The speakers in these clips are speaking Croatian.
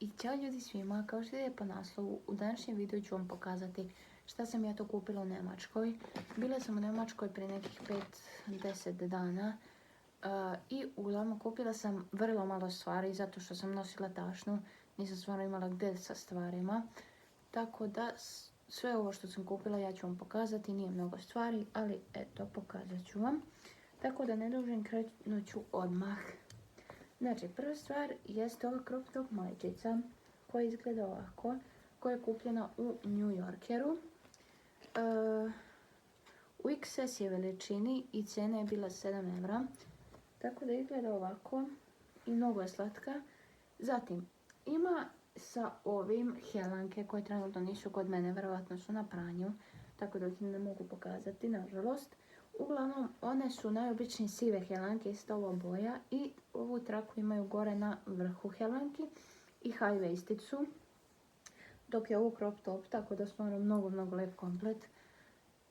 I ćao ljudi svima, kao što je po naslovu, u današnjem videu ću vam pokazati šta sam ja to kupila u Njemačkoj. Bila sam u Njemačkoj prije nekih 5-10 dana i uglavnom kupila sam vrlo malo stvari zato što sam nosila tašnu, nisam stvarno imala gdje sa stvarima. Tako da sve ovo što sam kupila ja ću vam pokazati, nije mnogo stvari, ali eto pokazat ću vam. Tako da ne dužim, krenut ću odmah. Znači, prva stvar jeste ova crop top majčica koja izgleda ovako, koja je kupljena u New Yorkeru. U XS je veličini i cijena je bila 7 eura. Tako da izgleda ovako i mnogo je slatka. Zatim, ima sa ovim helanke koje trenutno nisu kod mene, vjerojatno su na pranju, tako da ih ne mogu pokazati, nažalost. Uglavnom, one su najobičnije sive helanke, ista ova boja i ovu traku imaju gore na vrhu helanki i high waisticu, dok je ovo crop top, tako da stvarno mnogo lijep komplet.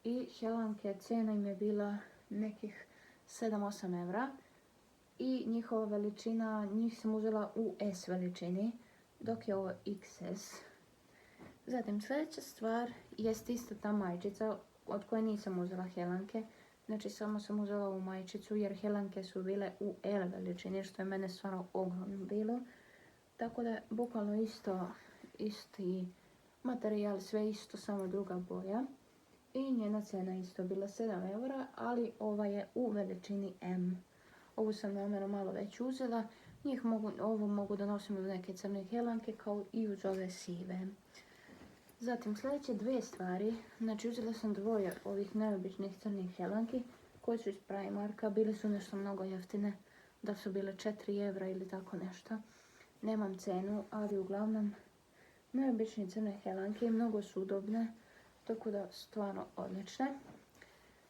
I helanke, cijena im je bila nekih 7-8 eura i njihova veličina, njih sam uzela u S veličini, dok je ovo XS. Zatim sljedeća stvar jest isto ta majčica od koje nisam uzela helanke. Znači samo sam uzela ovu majčicu jer helanke su bile u L veličini, što je mene stvarno ogromno bilo. Tako da bukvalno isti materijal, sve isto, samo druga boja. I njena cijena isto bila 7 eura, ali ova je u veličini M. Ovu sam namjerno malo već uzela. Ovo mogu da nosim uz neke crne helanke kao i uz ove sive. Zatim sljedeće dvije stvari, znači uzela sam dvoje ovih najobičnijih crnih helanki koje su iz Primarka, bile su nešto mnogo jeftine, da su bile 4 eura ili tako nešto. Nemam cenu, ali uglavnom najobičnije crne helanke, mnogo su udobne, tako da stvarno odlične.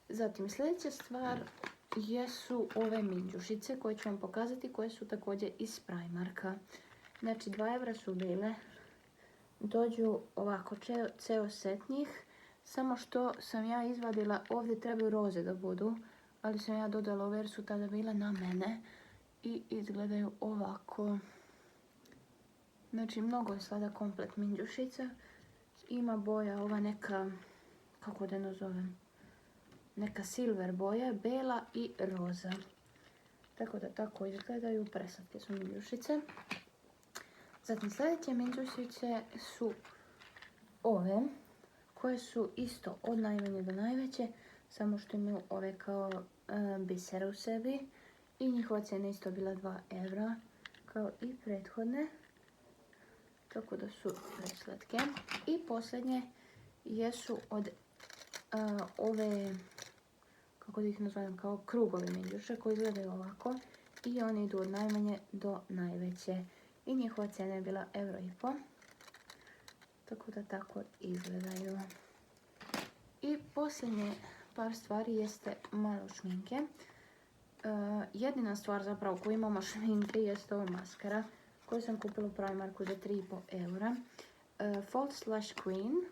Zatim sljedeća stvar jesu ove minđušice koje ću vam pokazati, koje su također iz Primarka. Znači 2 eura su bile. Dođu ovako ceo set njih, samo što sam ja izvadila, ovdje trebaju roze da budu, ali sam ja dodala ove jer su tada bile na mene i izgledaju ovako. Znači mnogo je sada komplet minđušica. Ima boja ova neka, kako da nazovem, neka silver boja, bela i roza. Tako da tako izgledaju, preslatke su minđušice. Zatim sljedeće minđušice su ove, koje su isto od najmanje do najveće, samo što imaju ove kao bisere u sebi. I njihova cijena isto bila 2 eura, kao i prethodne. Tako da su preslatke. I posljednje jesu od ove, kako da ih nazovem, kao krugovi minđuše koji izgledaju ovako. I oni idu od najmanje do najveće. I njihova cijena je bila 1,5 eura. Tako da tako izgledaju. I posljednje par stvari jeste malo šminke. Jedina stvar zapravo koju imamo šminke jeste ova maskara koju sam kupila u Primarku za 3,5 eura. False Slash Queen.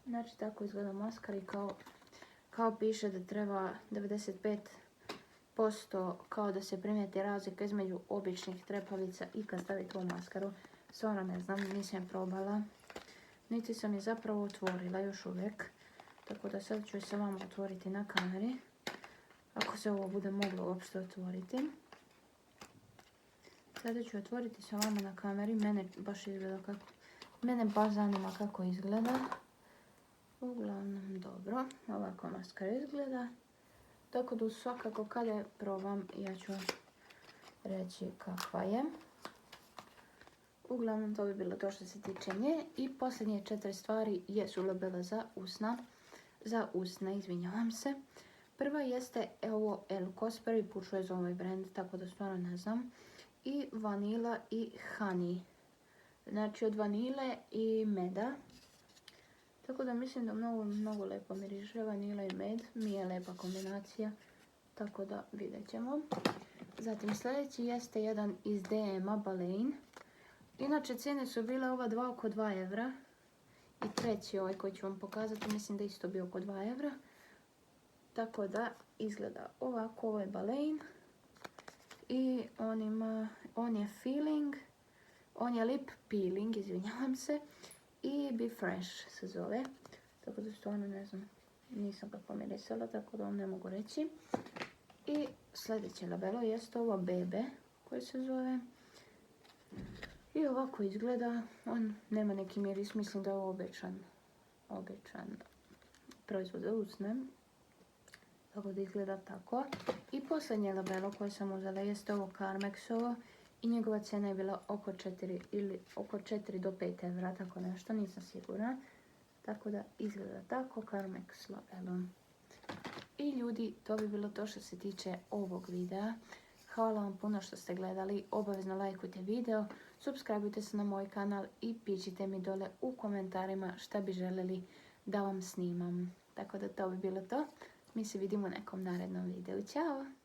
Znači tako izgleda maskara i kao piše da treba 95% kao da se primijeti razlika između običnih trepavica i kad stavite ovu maskaru. Stvarno ne znam, nisam je probala. Niti sam je zapravo otvorila još uvijek. Tako da sad ću je sa vama otvoriti na kameri. Ako se ovo bude moglo uopšte otvoriti. Sada ću otvoriti sa vama na kameri. Mene baš zanima kako izgleda. Uglavnom dobro. Ovako maskara izgleda. Tako da svakako kada je probam ja ću reći kakva je. Uglavnom to bi bilo to što se tiče nje. I posljednje 4 stvari jesu labela za usne, izvinjavam se. Prva jeste ovo Elkos, prvi put čujem za ovaj brand, tako da stvarno ne znam. I vanila i honey. Znači od vanile i meda. Tako da mislim da mnogo lijepo miriše, vanila i med. Mi je lijepa kombinacija, tako da vidjet ćemo. Zatim sljedeći jeste jedan iz DM-a, Baleine. Inače cijene su bile ova dva oko 2 eura. I treći ovaj koji ću vam pokazati mislim da isto bio oko 2 eura. Tako da izgleda ovako, ovo je Baleine. I on je feeling. On je lip peeling, izvinjavam se. I Be Fresh se zove. Tako da stvarno ne znam, nisam ga pomirisala, tako da vam ne mogu reći. I sljedeće labelo jest ovo Bebe koji se zove. I ovako izgleda, on nema neki miris, mislim da je ovo običan proizvod za usne. Tako da izgleda tako. I posljednje labelo koje sam uzela jeste ovo Carmexovo. I njegova cijena je bila oko 4 do 5 evra, tako nešto, nisam sigurna. Tako da izgleda tako, Carmex labelo. I ljudi, to bi bilo to što se tiče ovog videa. Hvala vam puno što ste gledali, obavezno lajkujte video, subscribeujte se na moj kanal i pišite mi dole u komentarima šta bi željeli da vam snimam. Tako da to bi bilo to. Mi se vidimo u nekom narednom videu. Ćao!